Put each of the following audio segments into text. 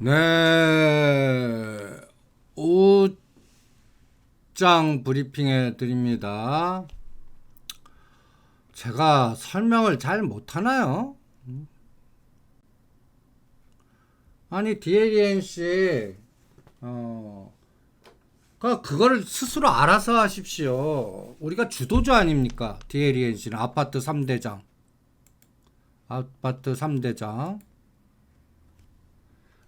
네, 오장 브리핑해 드립니다. 제가 설명을 잘 못하나요? 아니, DLNC, 그거를 스스로 알아서 하십시오. 우리가 주도주 아닙니까? DLNC는 아파트 3대장. 아파트 3대장.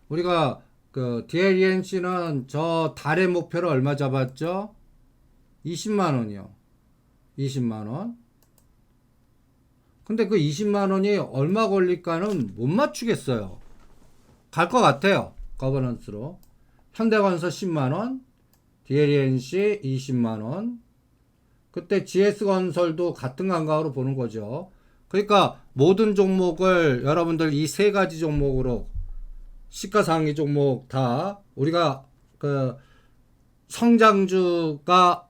우리가 그 DLNC는 저 달의 목표를 얼마 잡았죠? 20만 원이요. 20만 원. 근데 그 20만 원이 얼마 걸릴까는 못 맞추겠어요. 갈 것 같아요. 거버넌스로. 현대건설 10만 원, DLNC 20만 원. 그때 GS건설도 같은 감각으로 보는 거죠. 그러니까 모든 종목을 여러분들 이 세 가지 종목으로 시가상위 종목 다 우리가 그 성장주가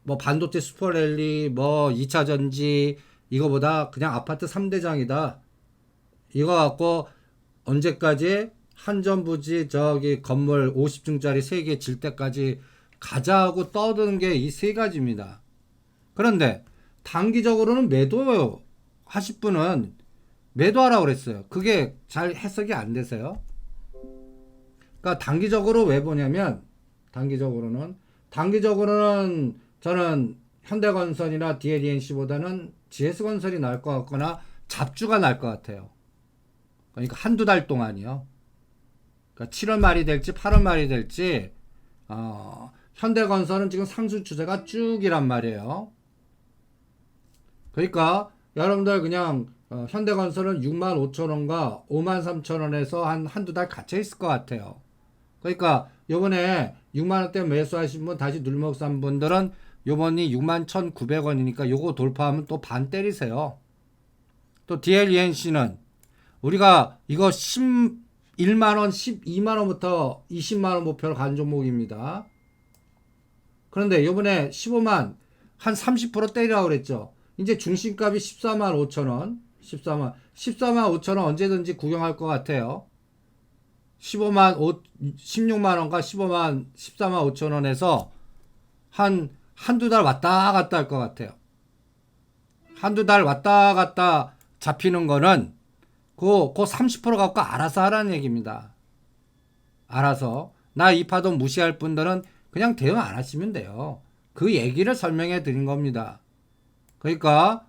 뭐 반도체 슈퍼랠리 뭐 2차 전지 이거보다 그냥 아파트 3대장이다. 이거 갖고 언제까지 한전부지 저기 건물 50층짜리 3개 질 때까지 가자고 떠드는 게 이 세 가지입니다. 그런데 단기적으로는 매도 하실 분은 매도하라고 그랬어요. 그게 잘 해석이 안 되세요. 그러니까 단기적으로 왜 보냐면 단기적으로는 저는 현대건설이나 DLNC보다는 GS건설이 나을 것 같거나 잡주가 나을 것 같아요. 그러니까 한두 달 동안이요. 그러니까 7월 말이 될지 8월 말이 될지 현대건설은 지금 상승 추세가 쭉이란 말이에요. 그러니까 여러분들 그냥 현대건설은 6만 5천 원과 5만 3천 원에서 한두 달 갇혀 있을 것 같아요. 그러니까 요번에 6만 원대 매수하신 분 다시 눌먹 산 분들은 요번이 6만 1,900원이니까 요거 돌파하면 또 반 때리세요. 또 DLNC는 우리가 이거 11만원, 12만원부터 20만원 목표를 간 종목입니다. 그런데 요번에 15만 한 30% 때리라고 그랬죠. 이제 중심값이 14만 5천원, 14만 5천원 언제든지 구경할 것 같아요. 16만원과 14만 5천원에서 한두 달 왔다 갔다 할 것 같아요. 한두 달 왔다 갔다 잡히는 거는 그 30% 갖고 알아서 하라는 얘기입니다. 알아서. 나 이 파동 무시할 분들은 그냥 대응 안 하시면 돼요. 그 얘기를 설명해 드린 겁니다. 그러니까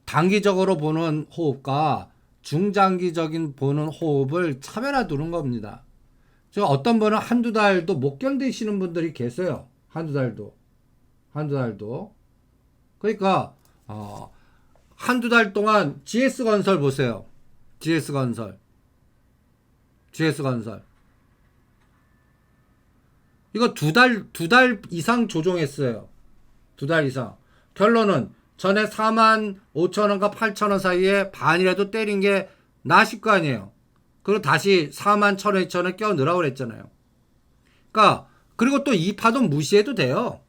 단기적으로 보는 호흡과 중장기적인 보는 호흡을 차별화 두는 겁니다. 저 어떤 분은 한두 달도 못 견디시는 분들이 계세요. 한두 달도. 그러니까 한두 달 동안 GS건설 보세요. GS건설. 이거 두 달 이상 조종했어요. 두 달 이상. 결론은 전에 4만 5천 원과 8천 원 사이에 반이라도 때린 게 나실 거 아니에요. 그리고 다시 4만 1천 원, 2천 원 껴 넣으라고 그랬잖아요. 그러니까 그리고 또 이 파동 무시해도 돼요.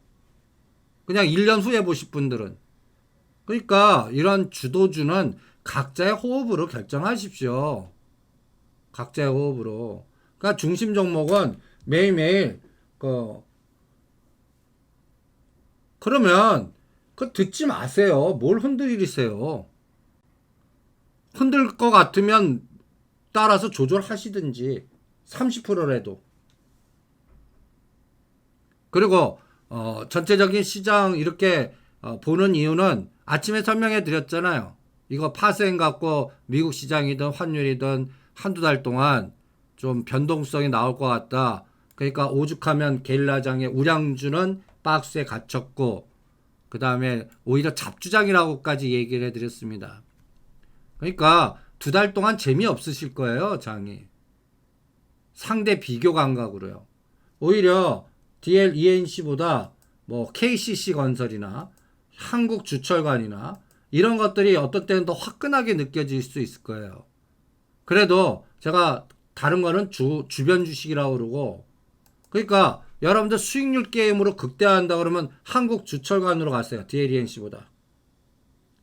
그냥 1년 후에 보실 분들은. 그러니까 이런 주도주는 각자의 호흡으로 결정하십시오. 각자의 호흡으로. 그러니까 중심 종목은 매일매일 그러면 듣지 마세요. 뭘 흔들리세요. 흔들 것 같으면 따라서 조절하시든지 30%라도. 그리고 전체적인 시장 이렇게 보는 이유는 아침에 설명해 드렸잖아요. 이거 파생 갖고 미국 시장이든 환율이든 한두 달 동안 좀 변동성이 나올 것 같다. 그러니까 오죽하면 게릴라장의 우량주는 박스에 갇혔고 그 다음에 오히려 잡주장이라고까지 얘기를 해드렸습니다. 그러니까 두 달 동안 재미없으실 거예요. 장이. 상대 비교 감각으로요. 오히려 DLENC보다 뭐 KCC 건설이나 한국주철관이나 이런 것들이 어떤 때는 더 화끈하게 느껴질 수 있을 거예요. 그래도 제가 다른 거는 주변 주식이라고 그러고 그러니까 여러분들 수익률 게임으로 극대화한다 그러면 한국주철관으로 가세요. DLENC보다.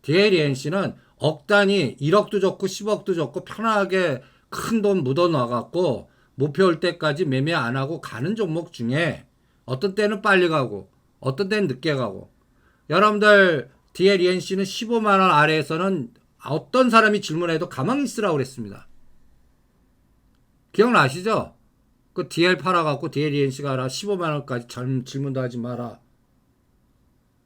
DLENC는 억 단위 1억도 좋고 10억도 좋고 편하게 큰 돈 묻어놔갖고 목표 올 때까지 매매 안 하고 가는 종목 중에 어떤 때는 빨리 가고 어떤 때는 늦게 가고, 여러분들 DLENC는 15만원 아래에서는 어떤 사람이 질문해도 가만히 있으라고 그랬습니다. 기억나시죠? 그 DL 팔아갖고 DLENC가 알아 15만원까지 질문도 하지 마라.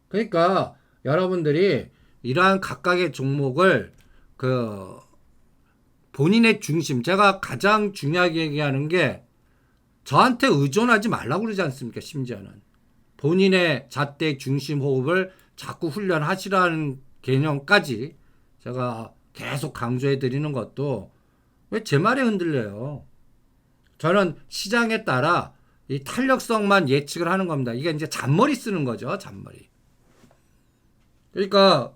그러니까 여러분들이 이러한 각각의 종목을 그 본인의 중심, 제가 가장 중요하게 얘기하는 게 저한테 의존하지 말라고 그러지 않습니까? 심지어는 본인의 잣대 중심 호흡을 자꾸 훈련하시라는 개념까지 제가 계속 강조해 드리는 것도 왜 제 말에 흔들려요? 저는 시장에 따라 이 탄력성만 예측을 하는 겁니다. 이게 이제 잔머리 쓰는 거죠. 잔머리. 그러니까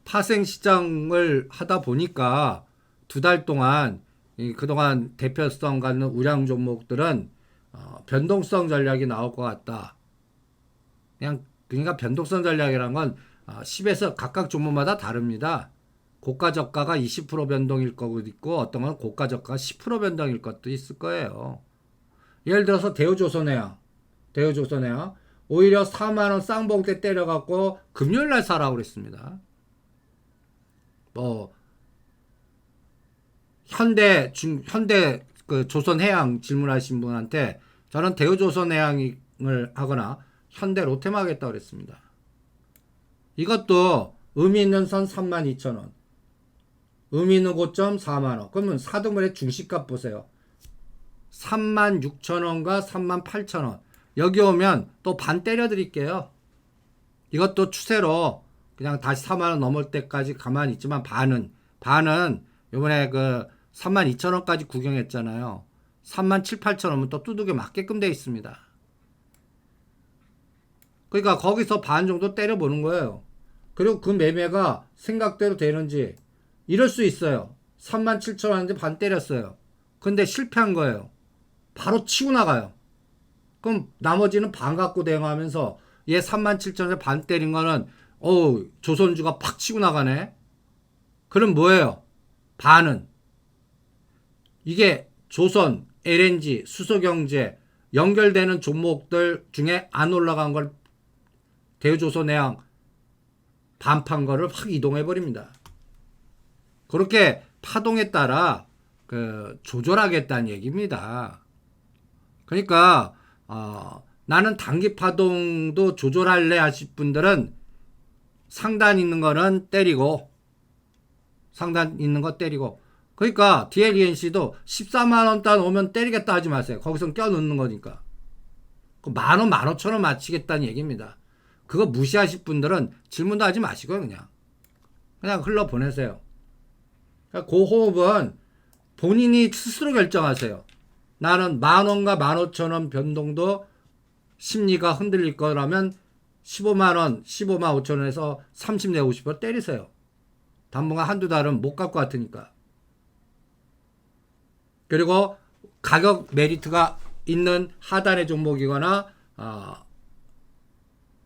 파생 시장을 하다 보니까 두 달 동안 그동안 대표성 갖는 우량 종목들은 변동성 전략이 나올 것 같다. 그러니까 변동성 전략이란 건 10에서 각각 종목마다 다릅니다. 고가 저가가 20% 변동일 거고 있고 어떤 건 고가 저가가 10% 변동일 것도 있을 거예요. 예를 들어서 대우조선해양 오히려 4만원 쌍봉 때 때려갖고 금요일날 사라고 그랬습니다. 뭐 현대 그 조선해양 질문하신 분한테 저는 대우조선해양을 하거나 현대 롯데만 하겠다고 그랬습니다. 이것도 의미 있는 선 32,000원, 의미 있는 고점 4만원. 그러면 4등분의 중시값 보세요. 36,000원과 38,000원. 여기 오면 또 반 때려 드릴게요. 이것도 추세로 그냥 다시 4만원 넘을 때까지 가만히 있지만 반은 요번에 그 32,000원까지 구경했잖아요. 37,000, 8,000원은 또 두둑에 맞게끔 돼 있습니다. 그러니까 거기서 반 정도 때려보는 거예요. 그리고 그 매매가 생각대로 되는지. 이럴 수 있어요. 37,000원인데 반 때렸어요. 근데 실패한 거예요. 바로 치고 나가요. 그럼 나머지는 반 갖고 대응하면서 얘 37,000원에 반 때린 거는 조선주가 팍 치고 나가네. 그럼 뭐예요? 반은 이게 조선, LNG, 수소경제 연결되는 종목들 중에 안 올라간 걸 대우조선해양 반판 거를 확 이동해 버립니다. 그렇게 파동에 따라 조절하겠다는 얘기입니다. 그러니까 나는 단기 파동도 조절할래 하실 분들은 상단 있는 거는 때리고, 상단 있는 거 때리고. 그러니까 DLENC도 14만원 단 오면 때리겠다 하지 마세요. 거기서 껴넣는 거니까. 그 만원, 15,000원 맞추겠다는 얘기입니다. 그거 무시하실 분들은 질문도 하지 마시고요. 그냥 흘러 보내세요. 그 호흡은 본인이 스스로 결정하세요. 나는 만원과 15,000원 변동도 심리가 흔들릴 거라면 15만원, 15만 5천원에서 30 내고 싶어 때리세요. 당분간 한두 달은 못 갈 것 같으니까. 그리고 가격 메리트가 있는 하단의 종목이거나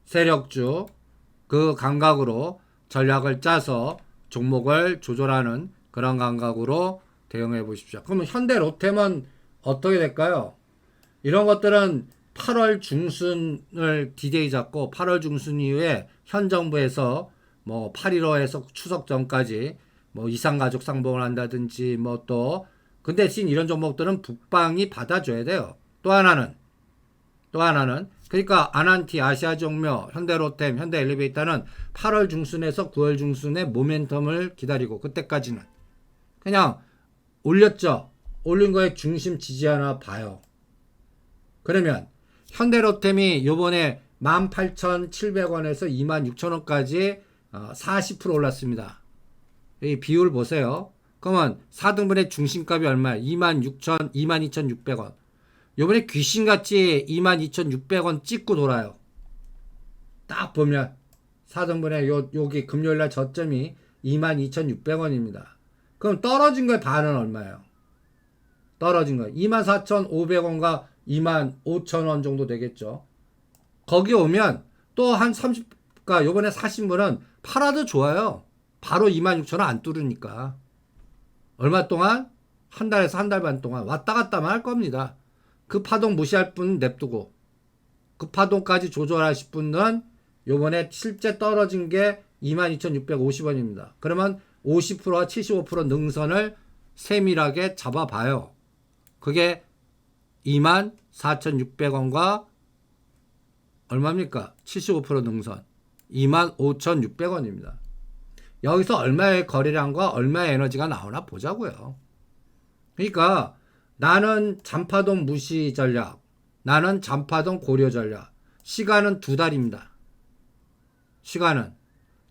세력주 그 감각으로 전략을 짜서 종목을 조절하는 그런 감각으로 대응해 보십시오. 그러면 현대 롯데만 어떻게 될까요? 이런 것들은 8월 중순을 디데이 잡고 8월 중순 이후에 현 정부에서 뭐 8.15에서 추석 전까지 뭐 이상가족 상봉을 한다든지 뭐 또 그 대신 이런 종목들은 북방이 받아줘야 돼요. 또 하나는 그러니까 아난티, 아시아종묘, 현대로템, 현대엘리베이터는 8월 중순에서 9월 중순에 모멘텀을 기다리고 그때까지는 그냥 올렸죠. 올린 거에 중심 지지하나 봐요. 그러면 현대로템이 요번에 18,700원에서 26,000원까지 40% 올랐습니다. 이 비율 보세요. 그러면 4등분의 중심값이 얼마야? 22,600원. 요번에 귀신같이 22,600원 찍고 돌아요. 딱 보면 4등분의 여기 금요일날 저점이 22,600원입니다. 그럼 떨어진 거에 반은 얼마예요? 떨어진 거 24,500원과 25,000원 정도 되겠죠. 거기 오면 또 한 30, 그러니까 요번에 사신 분은 팔아도 좋아요. 바로 26,000원 안 뚫으니까. 얼마 동안? 한 달에서 한 달 반 동안 왔다 갔다만 할 겁니다. 그 파동 무시할 분은 냅두고 그 파동까지 조절하실 분은 요번에 실제 떨어진 게 22,650원입니다. 그러면 50%와 75% 능선을 세밀하게 잡아봐요. 그게 24,600원과 얼마입니까? 75% 능선 25,600원입니다. 여기서 얼마의 거래량과 얼마의 에너지가 나오나 보자고요. 그러니까 나는 잔파동 무시 전략, 나는 잔파동 고려 전략. 시간은 2달입니다. 시간은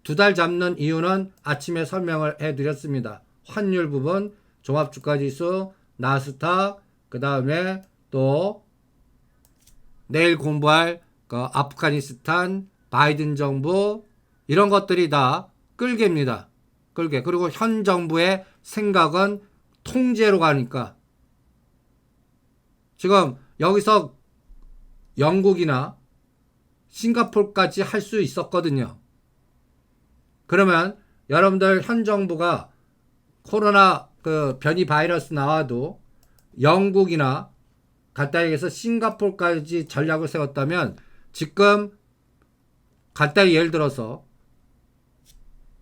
2달 잡는 이유는 아침에 설명을 해드렸습니다. 환율 부분, 종합주가지수, 나스닥, 그 다음에 또 내일 공부할 아프가니스탄, 바이든 정부 이런 것들이 다 끌개입니다. 끌개. 그리고 현 정부의 생각은 통제로 가니까 지금 여기서 영국이나 싱가포르까지 할 수 있었거든요. 그러면 여러분들 현 정부가 코로나 그 변이 바이러스 나와도 영국이나 간단히 얘기해서 싱가포르까지 전략을 세웠다면 지금 간단히 예를 들어서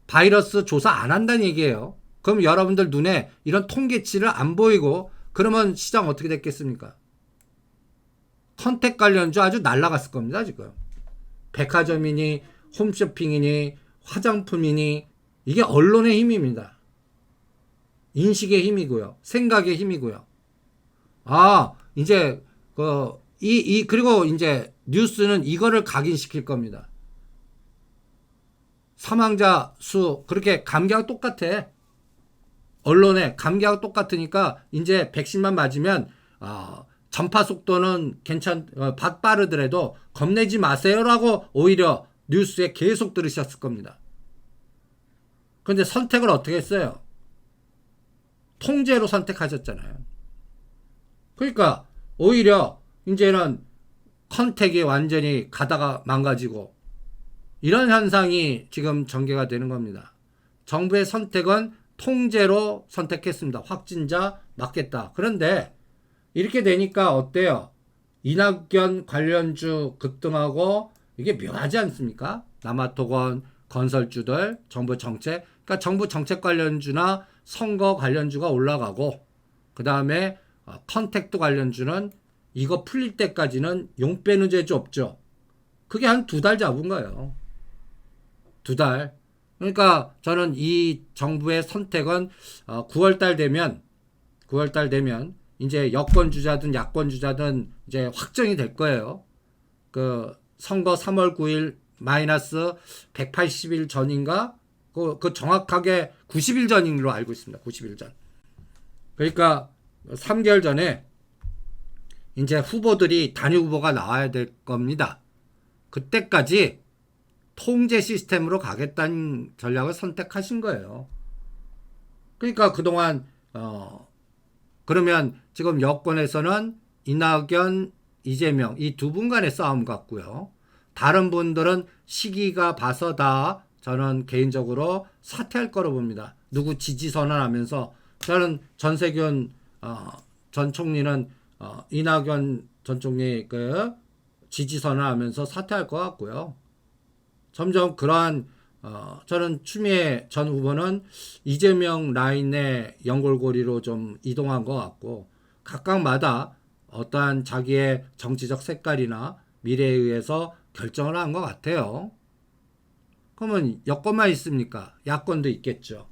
바이러스 조사 안 한다는 얘기예요. 그럼 여러분들 눈에 이런 통계치를 안 보이고 그러면 시장 어떻게 됐겠습니까? 컨택 관련주 아주 날라갔을 겁니다. 지금 백화점이니 홈쇼핑이니 화장품이니 이게 언론의 힘입니다. 인식의 힘이고요. 생각의 힘이고요. 이제 그리고 이제 뉴스는 이거를 각인시킬 겁니다. 사망자 수 그렇게 감기하고 똑같아. 언론에 감기하고 똑같으니까 이제 백신만 맞으면 전파 속도는 빠르더라도 겁내지 마세요라고 오히려 뉴스에 계속 들으셨을 겁니다. 그런데 선택을 어떻게 했어요? 통제로 선택하셨잖아요. 그러니까 오히려 이제는 컨택이 완전히 가다가 망가지고 이런 현상이 지금 전개가 되는 겁니다. 정부의 선택은 통제로 선택했습니다. 확진자 막겠다. 그런데 이렇게 되니까 어때요? 이낙연 관련주 급등하고 이게 묘하지 않습니까? 남아토건, 건설주들, 정부 정책. 그러니까 정부 정책 관련주나 선거 관련주가 올라가고 그 다음에 컨택트 관련주는 이거 풀릴 때까지는 용 빼는 재주 없죠. 그게 한 2달 잡은 거예요. 2달. 그러니까 저는 이 정부의 선택은 9월달 되면 이제 여권 주자든 야권 주자든 이제 확정이 될 거예요. 그 선거 3월 9일 마이너스 180일 전인가? 그 정확하게 90일 전으로 알고 있습니다. 90일 전. 그러니까 3개월 전에 이제 후보들이 단일 후보가 나와야 될 겁니다. 그때까지 통제 시스템으로 가겠다는 전략을 선택하신 거예요. 그러니까 그동안 그러면 지금 여권에서는 이낙연, 이재명 이 두 분 간의 싸움 같고요. 다른 분들은 시기가 봐서 다 저는 개인적으로 사퇴할 거로 봅니다. 누구 지지 선언하면서 저는 전세균 전 총리는 이낙연 전 총리 그 지지 선언하면서 사퇴할 것 같고요. 점점 그러한 저는 추미애 전 후보는 이재명 라인의 연골고리로 좀 이동한 것 같고 각각마다 어떠한 자기의 정치적 색깔이나 미래에 의해서 결정을 한 것 같아요. 그러면 여권만 있습니까? 야권도 있겠죠.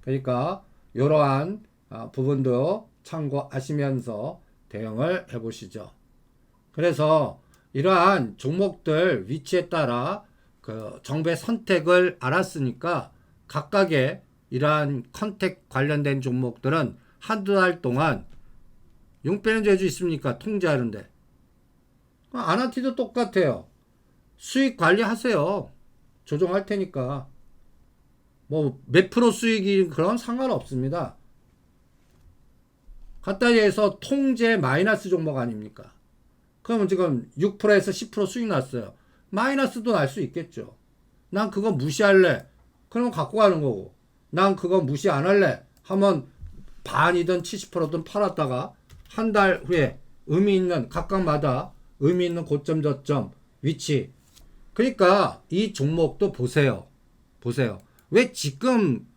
그러니까 이러한 부분도 참고하시면서 대응을 해보시죠. 그래서 이러한 종목들 위치에 따라 그 정부의 선택을 알았으니까 각각의 이러한 컨택 관련된 종목들은 한두 달 동안 용 빼는 재주 있습니까? 통제하는데. 아나티도 똑같아요. 수익 관리하세요. 조정할 테니까. 뭐 몇 프로 수익이 그런 상관없습니다. 간단히 해서 통제 마이너스 종목 아닙니까? 그러면 지금 6%에서 10% 수익 났어요. 마이너스도 날 수 있겠죠. 난 그거 무시할래. 그러면 갖고 가는 거고. 난 그거 무시 안 할래. 하면 반이든 70%든 팔았다가 한 달 후에 의미 있는 각각마다 의미 있는 고점 저점 위치. 그러니까 이 종목도 보세요. 보세요. 왜 지금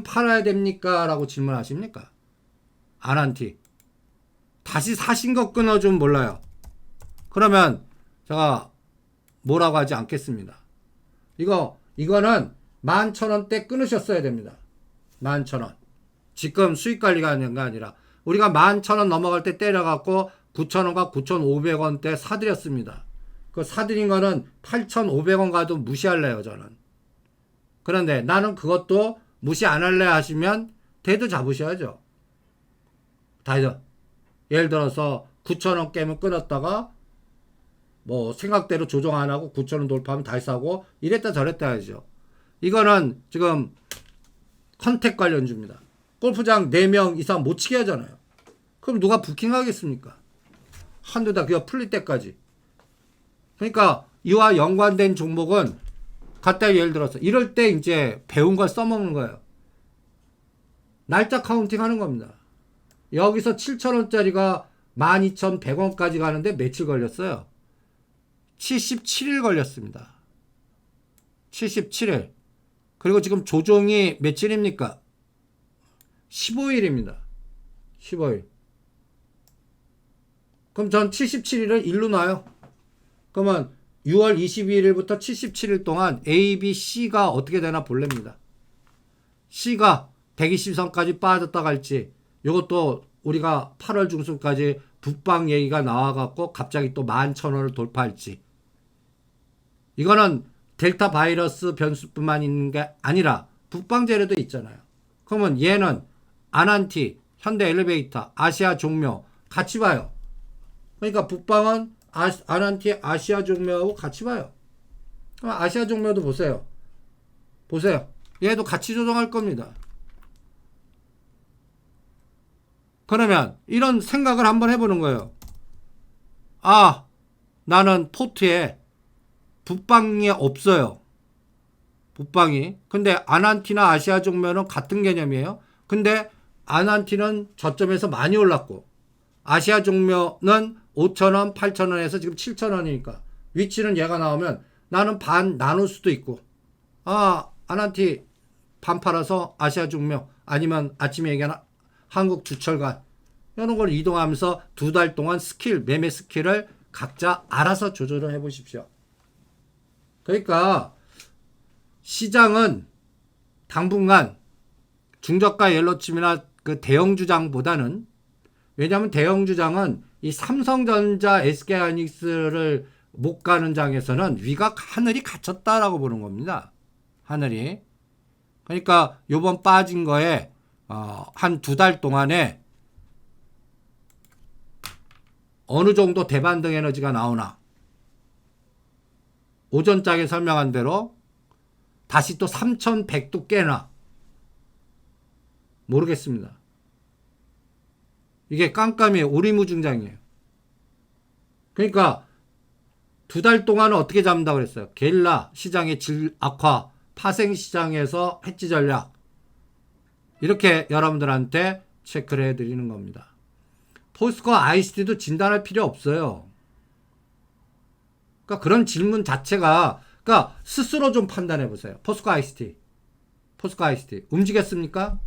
팔아야 됩니까? 라고 질문하십니까? 아난티. 다시 사신 거 끊어주면 몰라요. 그러면 제가 뭐라고 하지 않겠습니다. 이거는 11,000원대 끊으셨어야 됩니다. 11,000원. 지금 수익 관리가 하는 게 아니라 우리가 11,000원 넘어갈 때 때려갖고 9,000원과 9,500원대 사드렸습니다. 그 사드린 거는 8,500원 가도 무시할래요, 저는. 그런데 나는 그것도 무시 안 할래 하시면 대도 잡으셔야죠. 다이죠. 예를 들어서 9,000원 깨면 끊었다가 뭐 생각대로 조정 안 하고 9,000원 돌파하면 다시 사고 이랬다 저랬다 하죠. 이거는 지금 컨택 관련주입니다. 골프장 4명 이상 못 치게 하잖아요. 그럼 누가 부킹하겠습니까? 한두 달 그거 풀릴 때까지. 그러니까 이와 연관된 종목은 갖다 예를 들어서 이럴 때 이제 배운 걸 써먹는 거예요. 날짜 카운팅 하는 겁니다. 여기서 7,000원짜리가 12,100원까지 가는데 며칠 걸렸어요? 77일 걸렸습니다. 77일. 그리고 지금 조종이 며칠입니까? 15일입니다. 15일. 그럼 전 77일을 일로 놔요. 그러면 6월 22일부터 77일 동안 A, B, C가 어떻게 되나 볼랍니다. C가 120선까지 빠졌다 갈지, 이것도 우리가 8월 중순까지 북방 얘기가 나와갖고 갑자기 또 11,000원을 돌파할지. 이거는 델타 바이러스 변수뿐만 있는 게 아니라 북방 재료도 있잖아요. 그러면 얘는 아난티, 현대 엘리베이터, 아시아 종묘 같이 봐요. 그러니까 북방은 아난티, 아시아 종묘하고 같이 봐요. 그럼 아시아 종묘도 보세요. 보세요. 얘도 같이 조정할 겁니다. 그러면 이런 생각을 한번 해보는 거예요. 아, 나는 포트에 북방이 없어요. 북방이. 근데 아난티나 아시아 종묘는 같은 개념이에요. 근데 아난티는 저점에서 많이 올랐고 아시아 종묘는 5,000원, 8,000원에서 지금 7,000원이니까 위치는 얘가 나오면 나는 반 나눌 수도 있고, 아, 아난티 반 팔아서 아시아 종묘, 아니면 아침에 얘기하는 한국 주철관, 이런 걸 이동하면서 2달 동안 매매 스킬을 각자 알아서 조절을 해 보십시오. 그러니까 시장은 당분간 중저가 옐로칩이나 그 대형주장보다는, 왜냐하면 대형주장은 이 삼성전자, SK하이닉스를 못 가는 장에서는 위가 하늘이 갇혔다라고 보는 겁니다. 하늘이. 그러니까 요번 빠진 거에 한 2달 동안에 어느 정도 대반등 에너지가 나오나, 오전장에 설명한 대로 다시 또 3,100도 깨나 모르겠습니다. 이게 깜깜이에요. 오리무중장이에요. 그러니까 2달 동안은 어떻게 잡는다고 그랬어요? 게릴라 시장의 질 악화, 파생 시장에서 해지 전략, 이렇게 여러분들한테 체크를 해드리는 겁니다. 포스코 ICT도 진단할 필요 없어요. 그러니까 그런 질문 자체가, 그러니까 스스로 좀 판단해 보세요. 포스코 ICT 움직였습니까?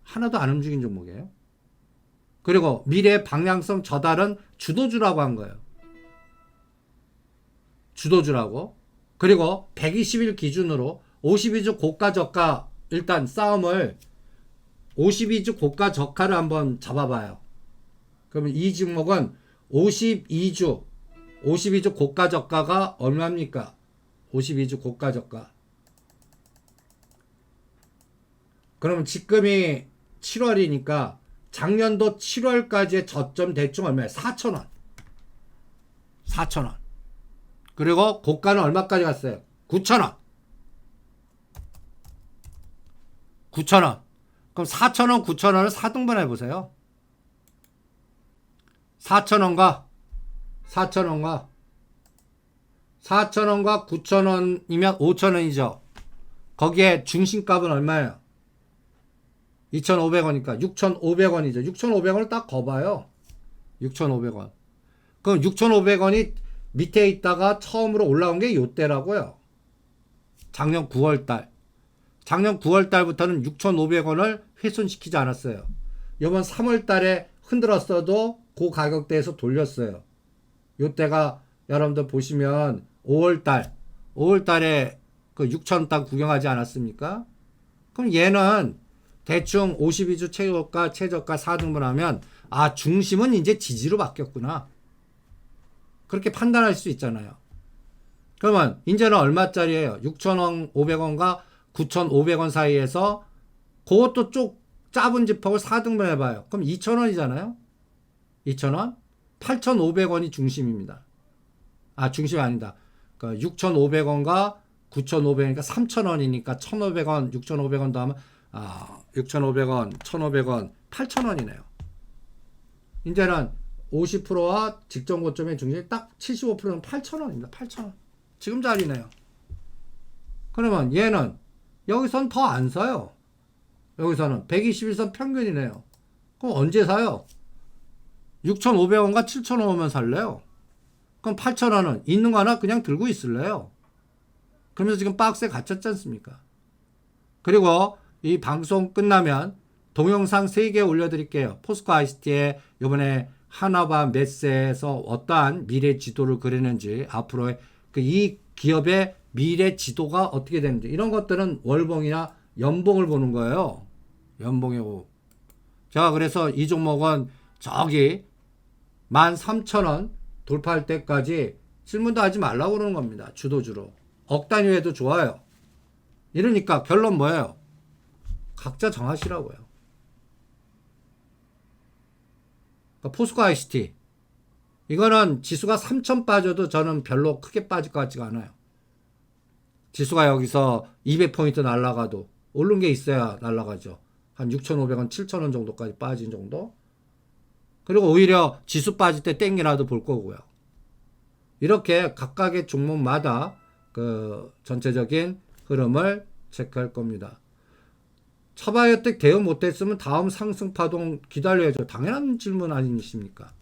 하나도 안 움직인 종목이에요. 그리고 미래의 방향성 저달은 주도주라고 한 거예요. 주도주라고. 그리고 120일 기준으로 52주 고가 저가, 일단 싸움을 52주 고가 저가를 한번 잡아봐요. 그러면 이 종목은 52주 고가 저가가 얼마입니까? 52주 고가 저가. 그러면 지금이 7월이니까 작년도 7월까지의 저점 대충 얼마예요? 4,000원. 4,000원. 그리고 고가는 얼마까지 갔어요? 9,000원. 9,000원. 그럼 4,000원, 9,000원을 4등분 해보세요. 4,000원과 9,000원이면 5,000원이죠. 거기에 중심값은 얼마예요? 2,500원이니까 6,500원이죠. 6,500원을 딱 거봐요. 6,500원. 그럼 6,500원이 밑에 있다가 처음으로 올라온 게 요때라고요. 작년 9월달. 작년 9월달부터는 6,500원을 훼손시키지 않았어요. 이번 3월달에 흔들었어도 그 가격대에서 돌렸어요. 요때가 여러분들 보시면 5월달에 그 6,000원 구경하지 않았습니까? 그럼 얘는 대충 52주 최고가, 최저가 4등분하면 아, 중심은 이제 지지로 바뀌었구나. 그렇게 판단할 수 있잖아요. 그러면 이제는 얼마짜리예요? 6,500원과 9,500원 사이에서 그것도 쪽 짧은 집합을 4등분 해봐요. 그럼 2,000원이잖아요. 2,000원? 8,500원이 중심입니다. 아, 중심이 아니다. 그러니까 6,500원과 9,500원이니까 3,000원이니까 1,500원, 6,500원 더하면 6,500원, 1,500원, 8,000원이네요. 이제는 50%와 직전 고점의 중심이 딱 75%는 8,000원입니다. 8,000원. 지금 자리네요. 그러면 얘는 여기선 더 안 사요. 여기서는 121선 평균이네요. 그럼 언제 사요? 6,500원과 7,000원 오면 살래요? 그럼 8,000원은 있는 거 하나 그냥 들고 있을래요? 그러면서 지금 박스에 갇혔지 않습니까? 그리고 이 방송 끝나면 동영상 3개 올려드릴게요. 포스코 ICT에 이번에 하나바 메스에서 어떠한 미래 지도를 그리는지, 앞으로의 이 기업의 미래 지도가 어떻게 되는지, 이런 것들은 월봉이나 연봉을 보는 거예요. 연봉이고. 제가 그래서 이 종목은 저기 13,000원 돌파할 때까지 질문도 하지 말라고 그러는 겁니다. 주도주로. 억 단위 해도 좋아요. 이러니까 결론 뭐예요? 각자 정하시라고요. 그러니까 포스코 ICT. 이거는 지수가 3,000 빠져도 저는 별로 크게 빠질 것 같지가 않아요. 지수가 여기서 200포인트 날아가도 오른 게 있어야 날아가죠. 한 6,500원, 7,000원 정도까지 빠진 정도. 그리고 오히려 지수 빠질 때 땡기라도 볼 거고요. 이렇게 각각의 종목마다 그 전체적인 흐름을 체크할 겁니다. 차바이오텍 대응 못했으면 다음 상승 파동 기다려야죠. 당연한 질문 아니십니까?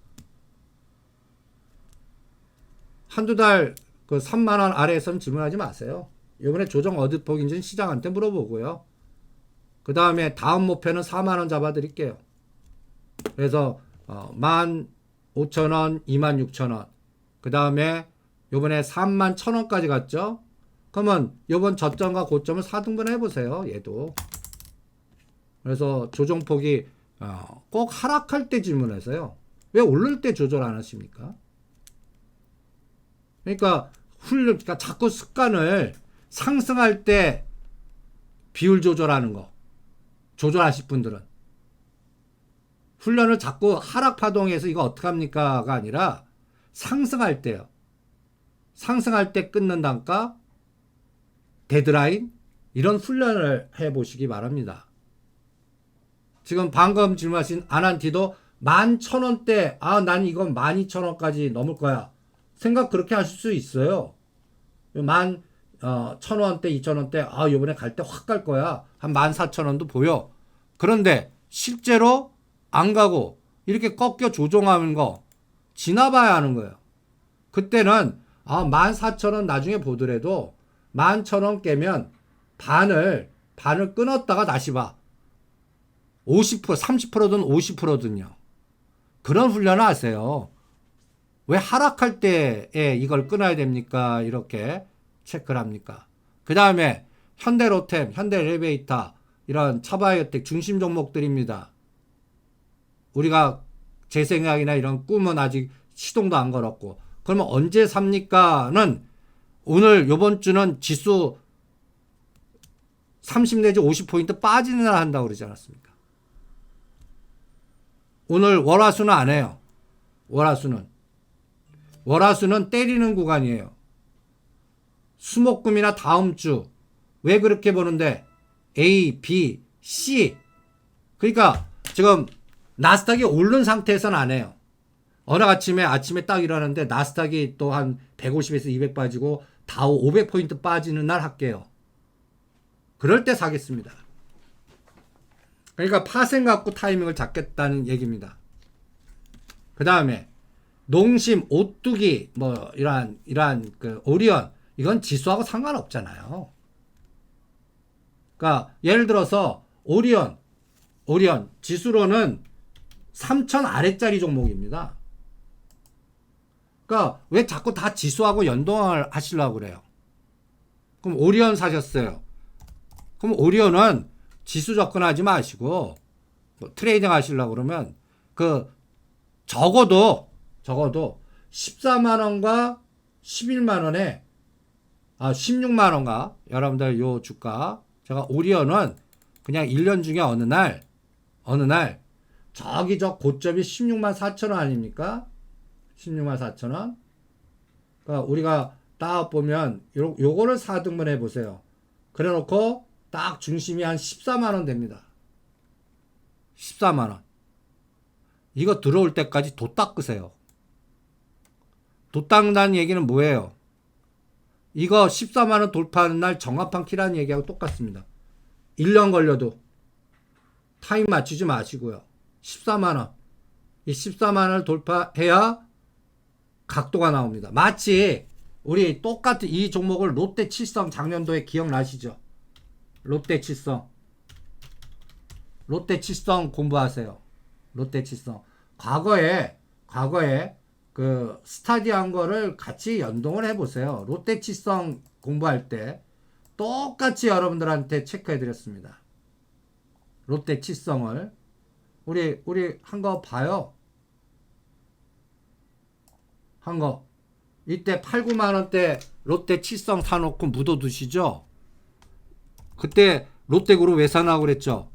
한두 달 그 3만원 아래에서는 질문하지 마세요. 이번에 조정 어디 폭인지는 시장한테 물어보고요. 그 다음에 다음 목표는 4만원 잡아드릴게요. 그래서 15,000원, 26,000원. 그 다음에 요번에 31,000원까지 갔죠. 그러면 요번 저점과 고점을 4등분 해보세요. 얘도. 그래서 조정폭이 꼭 하락할 때 질문하세요. 왜 오를 때 조절 안 하십니까? 그러니까 자꾸 습관을 상승할 때 비율 조절하는 거 조절하실 분들은 훈련을 자꾸 하락 파동에서 이거 어떡합니까가 아니라 상승할 때요. 상승할 때 끊는 단가, 데드라인, 이런 훈련을 해보시기 바랍니다. 지금 방금 질문하신 아난티도 11,000원대, 난 이건 12,000원까지 넘을 거야. 생각 그렇게 하실 수 있어요. 11,000원대, 2,000원대, 요번에 갈 때 확 갈 거야. 한 14,000원도 보여. 그런데 실제로 안 가고 이렇게 꺾여 조정하는 거 지나봐야 하는 거예요. 그때는 14,000원 나중에 보더라도 11,000원 깨면 반을 끊었다가 다시 봐. 50%, 30%든 50%든요. 그런 훈련을 하세요. 왜 하락할 때에 이걸 끊어야 됩니까? 이렇게 체크를 합니까? 그 다음에 현대로템, 현대엘리베이터, 이런 차바이오텍 중심 종목들입니다. 우리가 제 생각이나 이런 꿈은 아직 시동도 안 걸었고, 그러면 언제 삽니까?는 오늘 요번 주는 지수 30 내지 50포인트 빠지는 날 한다고 그러지 않았습니까? 오늘 월화수는 안 해요. 월화수는 때리는 구간이에요. 수목금이나 다음 주. 왜 그렇게 보는데? A, B, C. 그러니까 지금 나스닥이 오른 상태에서는 안 해요. 어느 아침에 딱 일어났는데 나스닥이 또 한 150에서 200 빠지고 다우 500포인트 빠지는 날 할게요. 그럴 때 사겠습니다. 그러니까 파생 갖고 타이밍을 잡겠다는 얘기입니다. 그 다음에 농심, 오뚜기, 뭐 이러한 그 오리온, 이건 지수하고 상관없잖아요. 그러니까 예를 들어서 오리온 지수로는 3,000 아래짜리 종목입니다. 그러니까 왜 자꾸 다 지수하고 연동을 하시려고 그래요? 그럼 오리온 사셨어요. 그럼 오리온은 지수 접근하지 마시고 뭐 트레이딩 하시려고 그러면 그 적어도 14만원과 11만원에 16만원가 여러분들 요 주가 제가 오리온은 그냥 1년 중에 어느 날 저기 저 고점이 16만 4천원 아닙니까? 16만 4천원. 그러니까 우리가 딱 보면 요거를 4등분 해보세요. 그래 놓고 딱 중심이 한 14만원 됩니다. 14만원. 이거 들어올 때까지 도 닦으세요. 도 닦는다는 얘기는 뭐예요? 이거 14만원 돌파하는 날 정합한 키라는 얘기하고 똑같습니다. 1년 걸려도 타임 맞추지 마시고요. 14만원. 이 14만원을 돌파해야 각도가 나옵니다. 마치 우리 똑같은 이 종목을 롯데칠성 작년도에 기억나시죠? 롯데칠성 공부하세요. 롯데칠성. 과거에 그 스타디한 거를 같이 연동을 해보세요. 롯데칠성 공부할 때 똑같이 여러분들한테 체크해 드렸습니다. 롯데칠성을 우리 한 거 봐요. 한 거. 이때 8, 9만원대 롯데칠성 사놓고 묻어두시죠? 그때 롯데그룹 왜 사나고 그랬죠?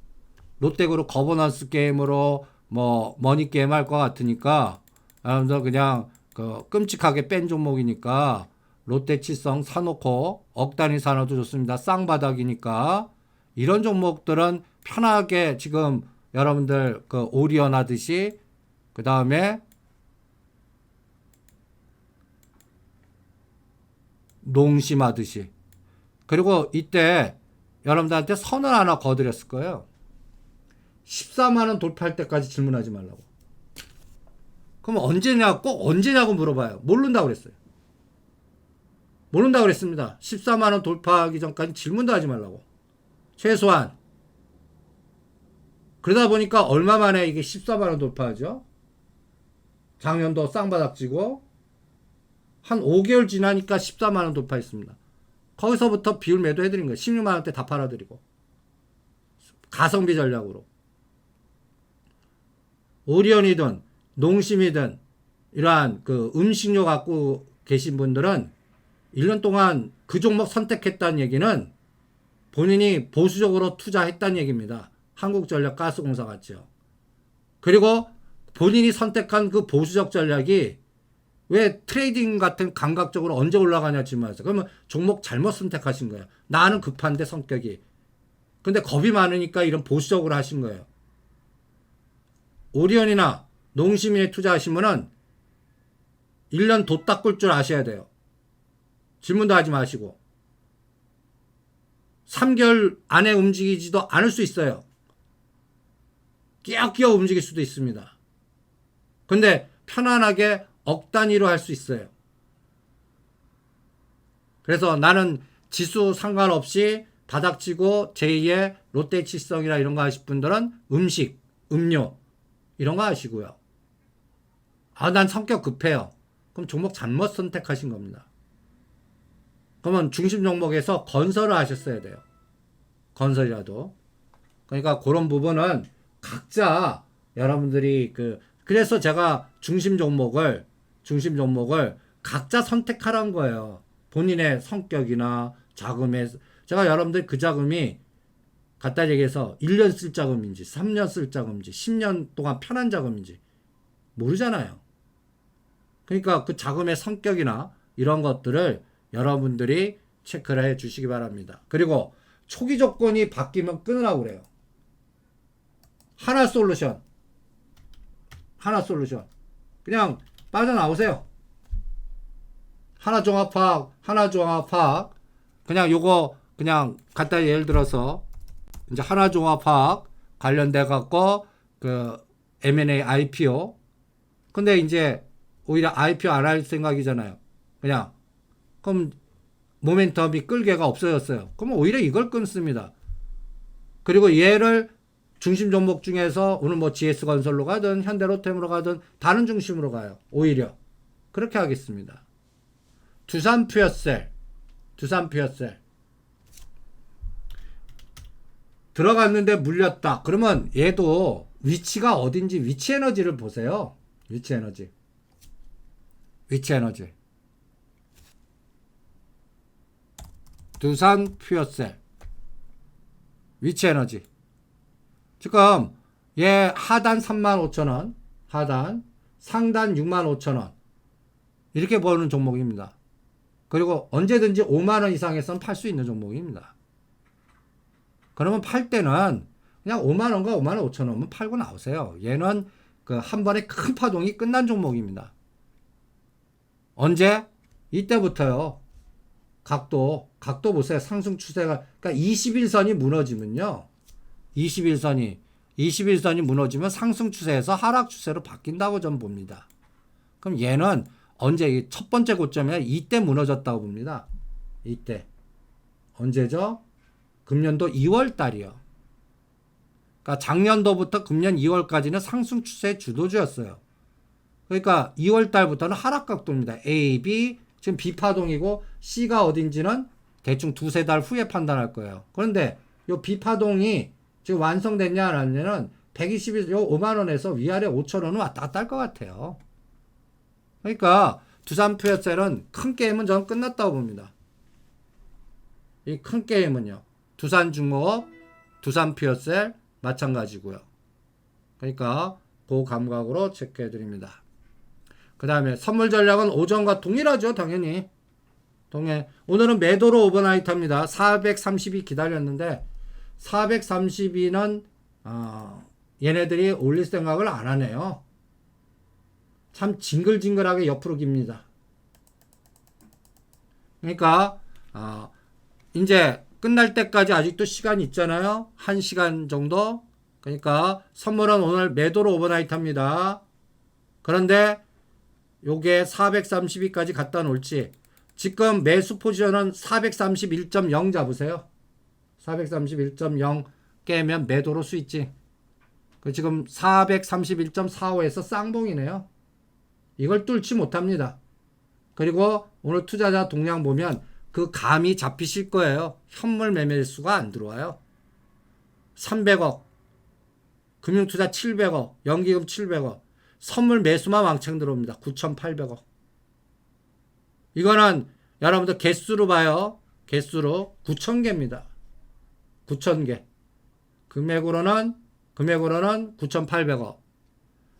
롯데그룹 거버넌스 게임으로 뭐 머니게임 할 것 같으니까 여러분들 그냥 그 끔찍하게 뺀 종목이니까 롯데칠성 사놓고 억 단위 사놔도 좋습니다. 쌍바닥이니까 이런 종목들은 편하게 지금 여러분들 그 오리온 하듯이 그 다음에 농심 하듯이 그리고 이때 여러분들한테 선을 하나 거드렸을 거예요. 14만원 돌파할 때까지 질문하지 말라고. 그럼 꼭 언제냐고 물어봐요. 모른다고 그랬어요. 모른다고 그랬습니다. 14만원 돌파하기 전까지 질문도 하지 말라고. 최소한. 그러다 보니까 얼마 만에 이게 14만원 돌파하죠? 작년도 쌍바닥지고 한 5개월 지나니까 14만원 돌파했습니다. 거기서부터 비율 매도해드린 거예요. 16만원대 다 팔아드리고. 가성비 전략으로. 오리온이든 농심이든 이러한 그 음식료 갖고 계신 분들은 1년 동안 그 종목 선택했다는 얘기는 본인이 보수적으로 투자했다는 얘기입니다. 한국전력가스공사 같죠. 그리고 본인이 선택한 그 보수적 전략이 왜 트레이딩 같은 감각적으로 언제 올라가냐 질문하세요. 그러면 종목 잘못 선택하신 거예요. 나는 급한데 성격이. 근데 겁이 많으니까 이런 보수적으로 하신 거예요. 오리온이나 농심에 투자하시면은 1년 도 닦을 줄 아셔야 돼요. 질문도 하지 마시고. 3개월 안에 움직이지도 않을 수 있어요. 끼어끼어 움직일 수도 있습니다. 근데 편안하게 억 단위로 할 수 있어요. 그래서 나는 지수 상관없이 바닥치고 제2의 롯데칠성이라 이런 거 하실 분들은 음식, 음료 이런 거 하시고요. 난 성격 급해요. 그럼 종목 잘못 선택하신 겁니다. 그러면 중심 종목에서 건설을 하셨어야 돼요. 건설이라도. 그러니까 그런 부분은 각자 여러분들이 그래서 제가 중심 종목을 각자 선택하라는 거예요. 본인의 성격이나 자금에 제가 여러분들 그 자금이 갖다 얘기해서 1년 쓸 자금인지 3년 쓸 자금인지 10년 동안 편한 자금인지 모르잖아요. 그러니까 그 자금의 성격이나 이런 것들을 여러분들이 체크를 해 주시기 바랍니다. 그리고 초기 조건이 바뀌면 끊으라고 그래요. 하나솔루션 그냥 빠져나오세요. 하나종합화학 그냥 요거 그냥 간단히 예를 들어서 이제 하나종합화학 관련돼 갖고 그 M&A IPO. 근데 이제 오히려 IPO 안 할 생각이잖아요. 그냥 그럼 모멘텀이 끌개가 없어졌어요. 그럼 오히려 이걸 끊습니다. 그리고 얘를 중심 종목 중에서 오늘 뭐 GS건설로 가든 현대로템으로 가든 다른 중심으로 가요. 오히려 그렇게 하겠습니다. 두산퓨어셀 들어갔는데 물렸다. 그러면 얘도 위치가 어딘지 위치 에너지를 보세요. 위치 에너지. 두산퓨어셀 위치 에너지. 지금 얘 하단 35,000원, 하단, 상단 65,000원 이렇게 보는 종목입니다. 그리고 언제든지 5만원 이상에선 팔 수 있는 종목입니다. 그러면 팔 때는 그냥 5만원과 5만 5천원은 팔고 나오세요. 얘는 그 한 번에 큰 파동이 끝난 종목입니다. 언제? 이때부터요. 각도 보세요. 상승 추세가, 그러니까 21선이 무너지면요. 21선이 무너지면 상승 추세에서 하락 추세로 바뀐다고 전 봅니다. 그럼 얘는 언제 첫 번째 고점이야? 이때 무너졌다고 봅니다. 이때. 언제죠? 금년도 2월 달이요. 그러니까 작년도부터 금년 2월까지는 상승 추세의 주도주였어요. 그러니까 2월 달부터는 하락 각도입니다. A, B, 지금 B파동이고 C가 어딘지는 대충 두세 달 후에 판단할 거예요. 그런데 요 B파동이 지금 완성됐냐 안 했냐는 120일 요 5만원에서 위아래 5천원은 왔다 갔다 할 것 같아요. 그러니까 두산퓨어셀은 큰 게임은 저는 끝났다고 봅니다. 이 큰 게임은요. 두산중공업, 두산퓨어셀 마찬가지고요. 그러니까 그 감각으로 체크해 드립니다. 그 다음에 선물 전략은 오전과 동일하죠. 당연히. 오늘은 매도로 오버나이트 합니다. 432 기다렸는데 432는 얘네들이 올릴 생각을 안 하네요. 참 징글징글하게 옆으로 깁니다. 그러니까 이제 끝날 때까지 아직도 시간이 있잖아요. 1시간 정도. 그러니까 선물은 오늘 매도로 오버나이트 합니다. 그런데 요게 432까지 갖다 놓을지, 지금 매수 포지션은 431.0 잡으세요. 431.0 깨면 매도로 스위치. 지금 431.45에서 쌍봉이네요. 이걸 뚫지 못합니다. 그리고 오늘 투자자 동향 보면 그 감이 잡히실 거예요. 현물 매매수가 안 들어와요. 300억, 금융투자 700억, 연기금 700억, 선물 매수만 왕창 들어옵니다. 9,800억. 이거는 여러분들 개수로 봐요. 개수로 9,000개입니다. 9,000개. 금액으로는 9,800억.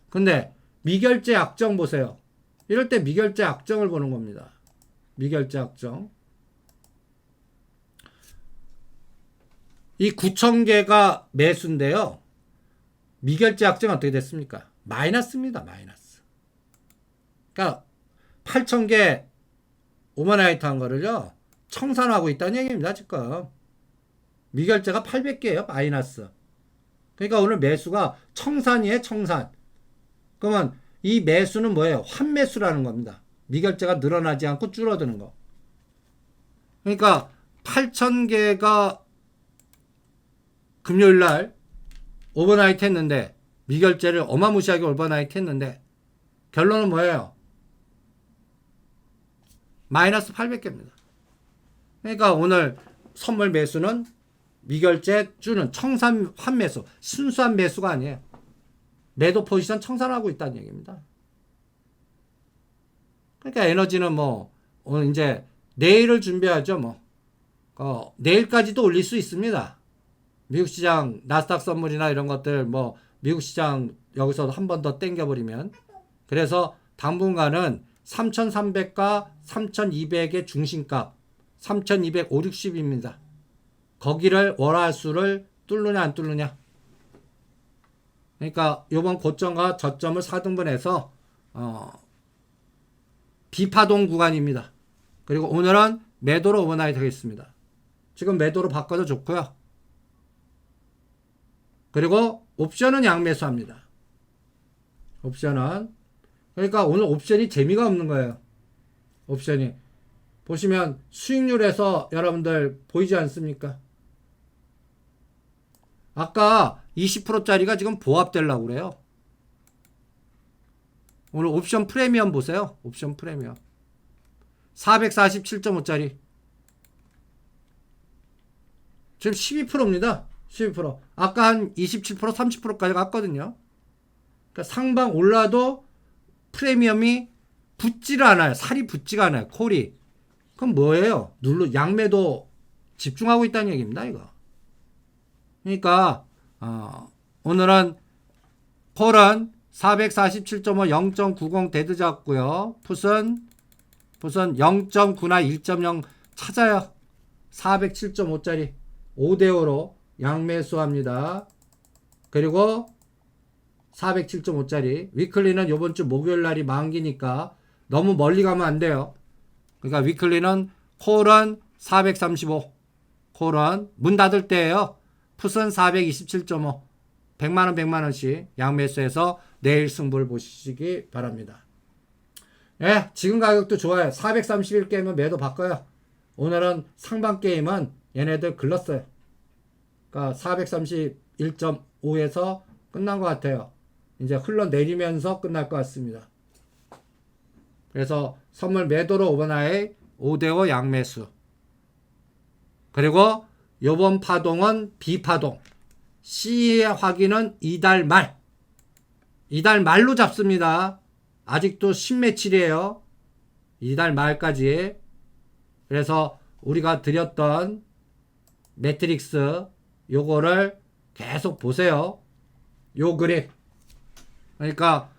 근데 미결제 악정 보세요. 이럴 때 미결제 악정을 보는 겁니다. 미결제 악정. 이 9,000개가 매수인데요. 미결제 악정은 어떻게 됐습니까? 마이너스입니다. 마이너스. 그러니까 8,000개 오버나이트 한 거를요. 청산하고 있다는 얘기입니다. 지금. 미결제가 800개예요. 마이너스. 그러니까 오늘 매수가 청산이에요. 청산. 그러면 이 매수는 뭐예요? 환매수라는 겁니다. 미결제가 늘어나지 않고 줄어드는 거. 그러니까 8,000개가 금요일 날 오버나이트 했는데, 미결제를 어마무시하게 오버나이트 했는데, 결론은 뭐예요? 마이너스 800개입니다. 그러니까 오늘 선물 매수는 미결제 주는 청산 환매수, 순수한 매수가 아니에요. 매도 포지션 청산하고 있다는 얘기입니다. 그러니까 에너지는 뭐 오늘 이제 내일을 준비하죠. 뭐 내일까지도 올릴 수 있습니다. 미국 시장 나스닥 선물이나 이런 것들 뭐 미국 시장 여기서 한 번 더 땡겨버리면, 그래서 당분간은 3,300과 3,200의 중심값 3,250입니다. 거기를 월화수를 뚫느냐 안 뚫느냐. 그러니까 요번 고점과 저점을 4등분해서 비파동 구간입니다. 그리고 오늘은 매도로 오버나이트 하겠습니다. 지금 매도로 바꿔도 좋고요. 그리고 옵션은 양매수합니다. 옵션은. 그러니까 오늘 옵션이 재미가 없는 거예요. 옵션이. 보시면 수익률에서 여러분들 보이지 않습니까? 아까 20%짜리가 지금 보합되려고 그래요. 오늘 옵션 프리미엄 보세요. 옵션 프리미엄. 447.5짜리. 지금 12%입니다. 12%. 아까 한 27%, 30%까지 갔거든요. 그러니까 상방 올라도 프리미엄이 붙지를 않아요. 살이 붙지가 않아요. 콜이. 그럼 뭐예요? 양매도 집중하고 있다는 얘기입니다. 이거. 그러니까 오늘은 콜은 447.5 0.90 데드 잡고요. 풋은 0.9나 1.0 찾아요. 407.5짜리 5대5로 양매수합니다. 그리고 407.5짜리 위클리는 요번주 목요일날이 만기니까 너무 멀리 가면 안 돼요. 그러니까 위클리는 콜은 435, 콜은 문 닫을 때예요. 풋은 427.5, 100만원 100만원씩 양매수해서 내일 승부를 보시기 바랍니다. 예, 지금 가격도 좋아요. 431게임은 매도 바꿔요. 오늘은 상방 게임은 얘네들 글렀어요. 그러니까 431.5에서 끝난 것 같아요. 이제 흘러내리면서 끝날 것 같습니다. 그래서 선물 매도로 오버나잇 5대5 양매수. 그리고 요번 파동은 B파동. C의 확인은 이달 말. 이달 말로 잡습니다. 아직도 10매칠이에요. 이달 말까지. 그래서 우리가 드렸던 매트릭스 요거를 계속 보세요. 요 그림. 그러니까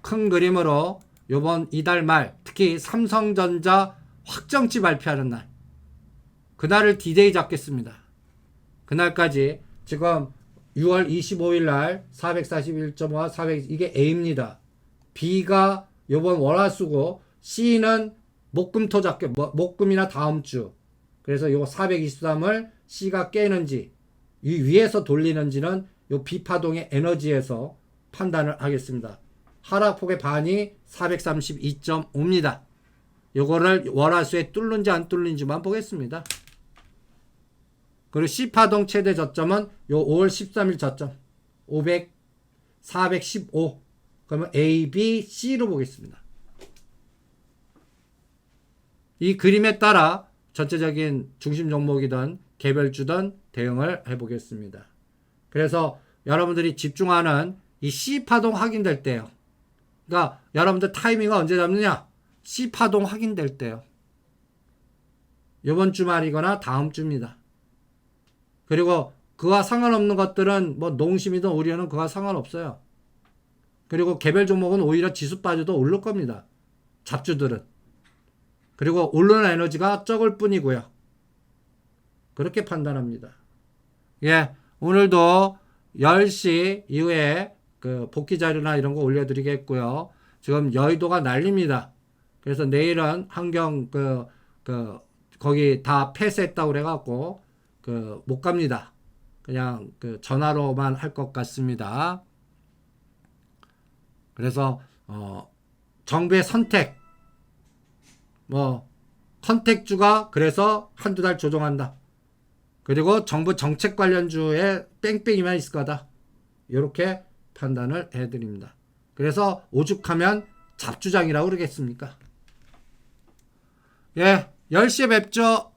큰 그림으로 요번 이달 말 특히 삼성전자 확정치 발표하는 날 그날을 디데이 잡겠습니다. 그날까지 지금 6월 25일 날 441.5와 400 이게 A입니다. B가 요번 월화수고 C는 목금토 잡게 목금이나 다음 주. 그래서 요거 423을 C가 깨는지 이 위에서 돌리는지는 요 B파동의 에너지에서 판단을 하겠습니다. 하락폭의 반이 432.5입니다. 요거를 월화수에 뚫는지 안 뚫는지만 보겠습니다. 그리고 C파동 최대 저점은 요 5월 13일 저점 415. 그러면 A, B, C로 보겠습니다. 이 그림에 따라 전체적인 중심 종목이든 개별주든 대응을 해보겠습니다. 그래서 여러분들이 집중하는 이 C파동 확인될 때요. 그러니까 여러분들 타이밍을 언제 잡느냐? C파동 확인될 때요. 이번 주말이거나 다음 주입니다. 그리고 그와 상관없는 것들은 뭐 농심이든 오리온은 그와 상관없어요. 그리고 개별 종목은 오히려 지수 빠져도 오를 겁니다. 잡주들은. 그리고 오르는 에너지가 적을 뿐이고요. 그렇게 판단합니다. 예, 오늘도 10시 이후에 그 복귀 자료나 이런 거 올려드리겠고요. 지금 여의도가 난립니다. 그래서 내일은 환경 거기 다 폐쇄했다고 그래갖고 못 갑니다. 그냥 전화로만 할 것 같습니다. 그래서 정부의 선택 선택주가 그래서 한두 달 조정한다. 그리고 정부 정책 관련주에 뺑뺑이만 있을 거다. 이렇게 판단을 해드립니다. 그래서 오죽하면 잡주장이라고 그러겠습니까? 예, 10시에 뵙죠.